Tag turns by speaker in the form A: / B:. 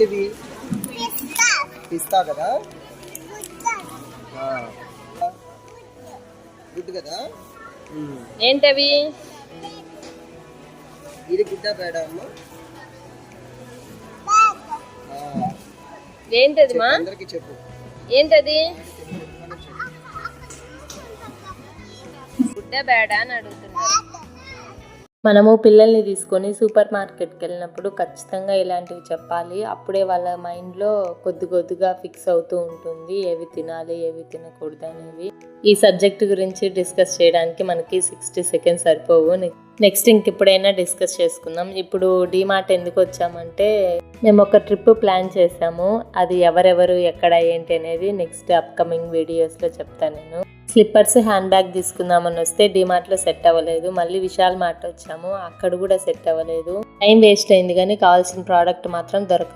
A: ఇది పిస్తా కదా, గుడ్ కదా.
B: ఏంటవి?
A: ఇది గుడ్డా పేడా అమ్మ?
B: ఏంటది మా?
A: అందరికి చెప్పు
B: ఏంటది? గుడ్డ బేడ అని అడుగుతున్నారు. మనము పిల్లల్ని తీసుకొని సూపర్ మార్కెట్కి వెళ్ళినప్పుడు ఖచ్చితంగా ఇలాంటివి చెప్పాలి. అప్పుడే వాళ్ళ మైండ్లో కొద్దిగా ఫిక్స్ అవుతూ ఉంటుంది ఏవి తినాలి ఏవి తినకూడదు అనేవి. ఈ సబ్జెక్ట్ గురించి డిస్కస్ చేయడానికి మనకి 60 సెకండ్స్ సరిపోవు. నెక్స్ట్ ఇంకెప్పుడైనా డిస్కస్ చేసుకుందాం. ఇప్పుడు డీమార్ట్ ఎందుకు వచ్చామంటే మేము ఒక ట్రిప్ ప్లాన్ చేసాము. అది ఎవరెవరు ఎక్కడ ఏంటి అనేది నెక్స్ట్ అప్కమింగ్ వీడియోస్లో చెప్తాను నేను. స్లిప్పర్స్ హ్యాండ్ బ్యాగ్ తీసుకుందామని వస్తే డీమార్ట్లో సెట్ అవ్వలేదు. మళ్ళీ విశాల్ మార్ట్ వచ్చాము, అక్కడ కూడా సెట్ అవ్వలేదు. టైం వేస్ట్ అయింది కానీ కావాల్సిన ప్రోడక్ట్ మాత్రం దొరకలేదు.